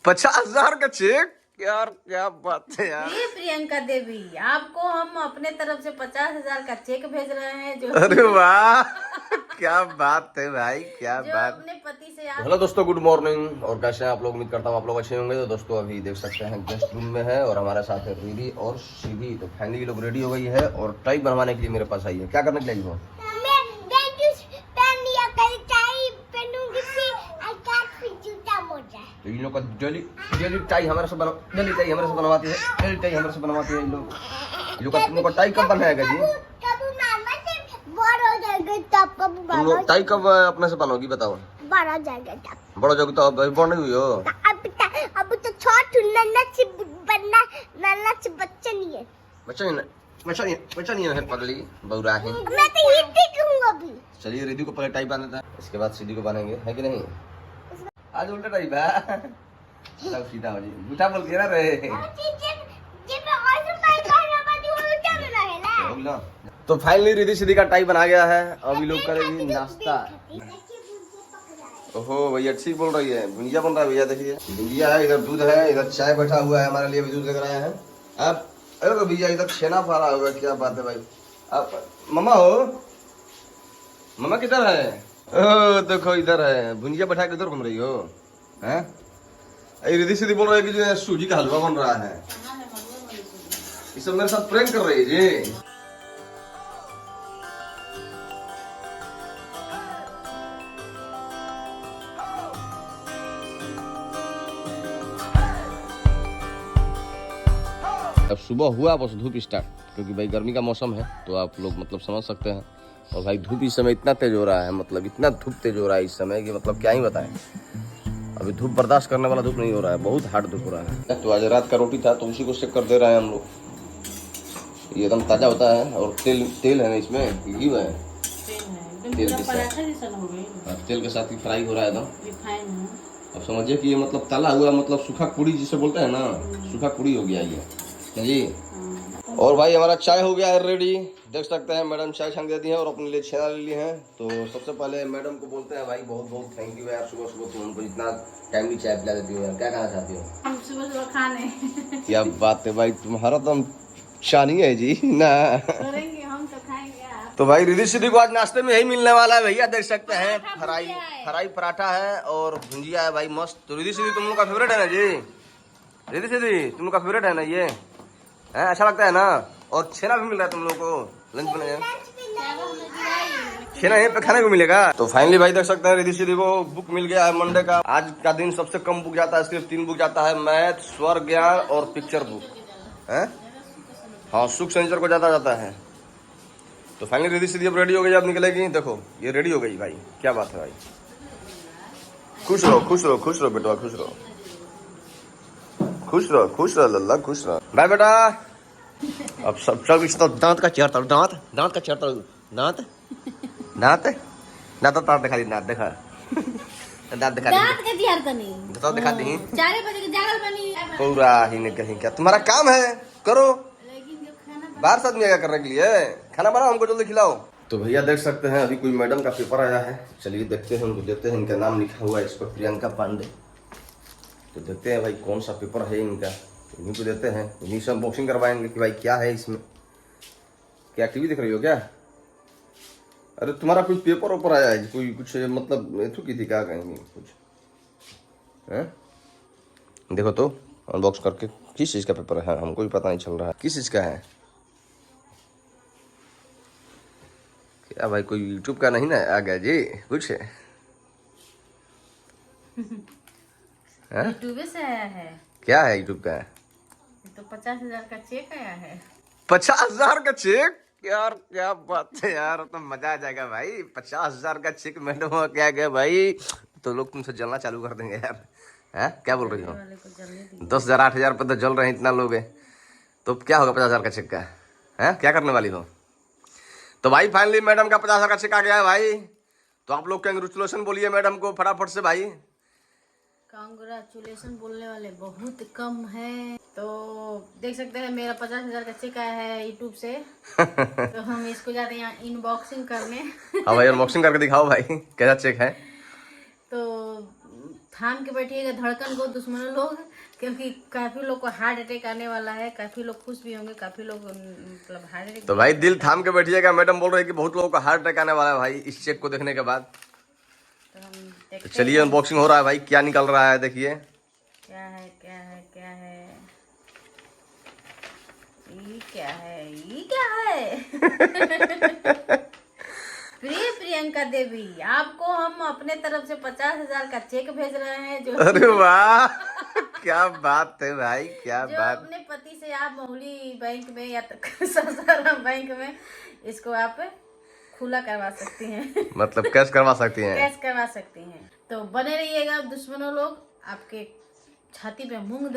50,000 का चेक यार, क्या बात है यार। ये प्रियंका देवी, आपको हम अपने तरफ से 50,000 का चेक भेज रहे हैं जो अरे वाह, क्या बात है भाई, क्या जो बात। अपने पति से आप। हेलो दोस्तों, गुड मॉर्निंग। और कैसे हैं आप लोग? उम्मीद करता हूँ आप लोग अच्छे होंगे। तो दोस्तों अभी देख सकते हैं गेस्ट रूम में है और हमारे साथ है रिधि और सीधी। तो फाइनली लोग रेडी हो गई है और टाई बनवाने के लिए मेरे पास आई है। क्या करने के लिए वो? तो इन लोग का डेली डेली टाई हमारे से डेली टाई हमारे से बनवाती है, डेली टाई हमारे से बनवाती है इन लोग का। तुम लोग का टाई कब बनाएगा जी? तुम लोग टाई कब अपने से बनोगी बताओ? बड़ा जाएगा तब। बड़ा जाओगी तो अभी बड़ नहीं हुई हो। अब तो छोट नन्ना से बच्चा नहीं है। बच्चा नहीं है पगली बौरा है। मैं तो हिंदी कहूंगा अभी। चलिए रिधि को पहले टाई बांध देता है, इसके बाद सीधी को बांधेंगे, है कि नहीं? आज उल्टा टाई बा सब सीधा हो जी, झूठा बोल के ना रहे। तो फाइनली रिधि सीधी का टाई बना गया है। अभी लोग करेंगे नाश्ता। ओहो भैया ठीक बोल रही है, भुंजिया बन रहा है भैया। देखिए भुंजिया है, इधर दूध है, इधर चाय बैठा हुआ है, हमारे लिए भी दूध लेकर आया है। अब अरे भैया इधर छेना फाड़ा हुआ है, क्या बात है भाई। अब मम्मा हो, मम्मा किधर है? ओ देखो इधर है, भुंजिया बैठा के इधर बन रही हो हैं? रिधि सीधी बोल रही है कि जो सूजी का हलवा बन रहा है। ये सब मेरे साथ प्रैंक कर रही है जी। अब सुबह हुआ बस धूप स्टार्ट, क्योंकि भाई गर्मी का मौसम है तो आप लोग मतलब समझ सकते हैं। और भाई धूप इस समय इतना तेज हो रहा है, मतलब इतना धूप तेज हो रहा है इस समय कि मतलब क्या ही बताएं। अभी धूप बर्दाश्त करने वाला धूप नहीं हो रहा है, बहुत हार्ड धूप हो रहा है। तो आज रात का रोटी था तो उसी को सेक कर दे रहे हैं हम लोग। ये एकदम ताजा होता है और तेल है ना इसमें, घी है, तेल के साथ, तेल के साथ ही फ्राई हो रहा है एकदम। अब समझिए कि ये मतलब तला हुआ, मतलब सूखा पूड़ी जिसे बोलते हैं ना, सूखा पूड़ी हो गया ये जी। और भाई हमारा चाय हो गया है रेडी, देख सकते हैं। मैडम चाय छान दे दी है और अपने लिए छेना ले ली है। तो सबसे पहले मैडम को बोलते हैं भाई बहुत बहुत थैंक यू यार, सुबह सुबह तुम हमको इतना टाइमली चाय पिला देती हो यार। क्या कहना चाहती हो? हम सुबह सुबह खाने क्या बात है भाई, तुम्हारा तो शानी है जी ना। करेंगे, हम तो खाएंगे आप। तो भाई रिधि सीधी को आज नाश्ते में यही मिलने वाला है भैया, देख सकते हैं। फ्राई पराठा है और भुंजिया है भाई मस्त। तो रिधि सीधी तुम लोग का फेवरेट है ना जी? रिधि सीधी तुम लोग का फेवरेट है ना ये? है अच्छा लगता है ना? और छेना भी मिल रहा है तुम लोग को लंच में, छेना यहीं पे खाने को मिलेगा। तो फाइनली भाई देख सकते हैं रिधि सीधी को बुक मिल गया है मंडे का। आज का दिन सबसे कम बुक जाता है, सिर्फ 3 बुक जाता है, मैथ, स्वर ज्ञान और पिक्चर बुक है। हाँ सुख शनिचर को ज्यादा जाता है। तो फाइनली रिधि सीधी अब रेडी हो गई, अब निकलेगी। देखो ये रेडी हो गई भाई, क्या बात है भाई। खुश रहो खुश रहो खुश रहो बेटा, खुश रहो खुश रहो लल्ला, खुश रहो। बाय बेटा। अब सब इस तो दांत का चेहरा, दांत का चेहरा, दांत दांत दांत दांत दिखा दी, दांत दिखा, दांत दिखा दांत के दियार तनी बताओ, दिखा दी 4 बजे के जागल बनी। पूरा ही नहीं कहीं। क्या तुम्हारा काम है करो, लेकिन जो खाना बाहर से आदमी आएगा करने के लिए। खाना बनाओ, हमको जल्दी खिलाओ। तो भैया देख सकते हैं अभी कोई मैडम का पेपर आया है। चलिए देखते हैं, उनको देखते हैं। इनका नाम लिखा हुआ है इस पर, प्रियंका पांडे। तो देखते हैं भाई कौन सा पेपर है इनका, इन्हीं को देते हैं, इन्हीं से अनबॉक्सिंग करवाएंगे कि भाई क्या है इसमें। क्या टीवी देख रही हो क्या? अरे तुम्हारा कुछ पेपर ऊपर आया है कोई, कुछ मतलब एथू की थी, क्या कहेंगे कुछ है? देखो तो अनबॉक्स करके, किस चीज़ का पेपर है हमको भी पता नहीं चल रहा है, किस चीज़ का है। क्या भाई कोई यूट्यूब का नहीं ना आ गया जी कुछ है? यूट्यूब से आया है। क्या है यूट्यूब का? तो 50,000 का चेक आया है। 50,000 का चेक यार, क्या बात है यार, तो मजा आ जाएगा भाई। 50,000 का चेक मैडम क्या गया भाई, तो लोग तुमसे जलना चालू कर देंगे यार। है क्या बोल रही हो? 10,000 8,000 पे तो जल रहे हैं इतना लोग है, तो क्या होगा 50,000 का चेक का? है क्या करने वाली हो? तो भाई फाइनली मैडम का 50,000 का चेक आ गया है भाई। तो आप लोग कंग्रेचुलेशन बोलिए मैडम को फटाफट से भाई। कांग्रेचुलेशन बोलने वाले बहुत कम है। तो देख सकते हैं मेरा 50,000 का चेक आया है यूट्यूब से। तो हम इसको जाते हैं यहाँ इनबॉक्सिंग करने। हाँ भाई अनबॉक्सिंग करके दिखाओ भाई कैसा चेक है। तो थाम के बैठिएगा धड़कन को दुश्मनों लोग, क्योंकि काफी लोग को हार्ट अटैक आने वाला है। काफी लोग खुश भी होंगे, काफी लोग मतलब हार्ट अटैक। तो भाई दिल थाम के बैठिएगा। मैडम बोल रहे हैं कि बहुत लोगों का हार्ट अटैक आने वाला है भाई इस चेक को देखने के बाद। तो हम तो देखते चलिए अनबॉक्सिंग हो रहा है भाई, क्या निकल रहा है देखिए। क्या है क्या है क्या है, ये क्या है, ये क्या है। प्रिय प्रियंका देवी, आपको हम अपने तरफ से 50,000 का चेक भेज रहे हैं, जो अरे वाह क्या बात है भाई, क्या जो बात। अपने पति से आप मोहली बैंक में या सासाराम बैंक में इसको आप खुला करवा सकती हैं। मतलब कैश करवा सकती हैं। कैश करवा सकती हैं। तो बने रहिएगा दुश्मनों लोग, आपके छाती पे मूंग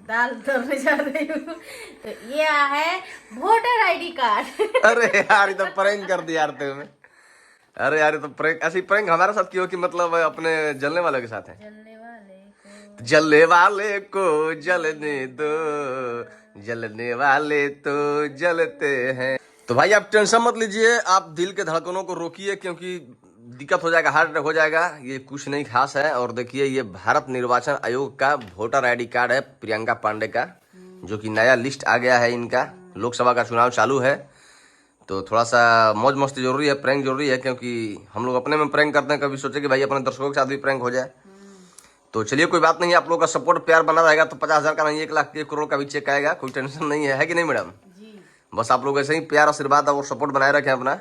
दाल डालने जा रही हूँ। तो ये है वोटर आईडी कार्ड। अरे यार ये तो प्रैंक कर दिया यार तुमने। अरे यार ये तो प्रैंक, ऐसी प्रैंक हमारे साथ क्यों कि मतलब अपने जलने वाले के साथ है। जलने वाले को जलने दो, जलने वाले तो जलते हैं। तो भाई आप टेंशन मत लीजिए, आप दिल के धड़कनों को रोकिए, क्योंकि दिक्कत हो जाएगा, हार्ट अटैक हो जाएगा। ये कुछ नहीं खास है। और देखिए ये भारत निर्वाचन आयोग का वोटर आईडी कार्ड है प्रियंका पांडे का, जो कि नया लिस्ट आ गया है इनका। लोकसभा का चुनाव चालू है, तो थोड़ा सा मौज मस्ती जरूरी है, प्रैंक जरूरी है, क्योंकि हम लोग अपने में प्रैंक करते हैं, कभी सोचे कि भाई अपने दर्शकों के साथ भी प्रैंक हो जाए। तो चलिए कोई बात नहीं, आप लोगों का सपोर्ट प्यार बना रहेगा तो 50,000 का नहीं 1 लाख 1 करोड़ का भी चेक आएगा, कोई टेंशन नहीं है कि नहीं मैडम। बस आप लोग ऐसे ही प्यार आशीर्वाद और सपोर्ट बनाए रखें अपना।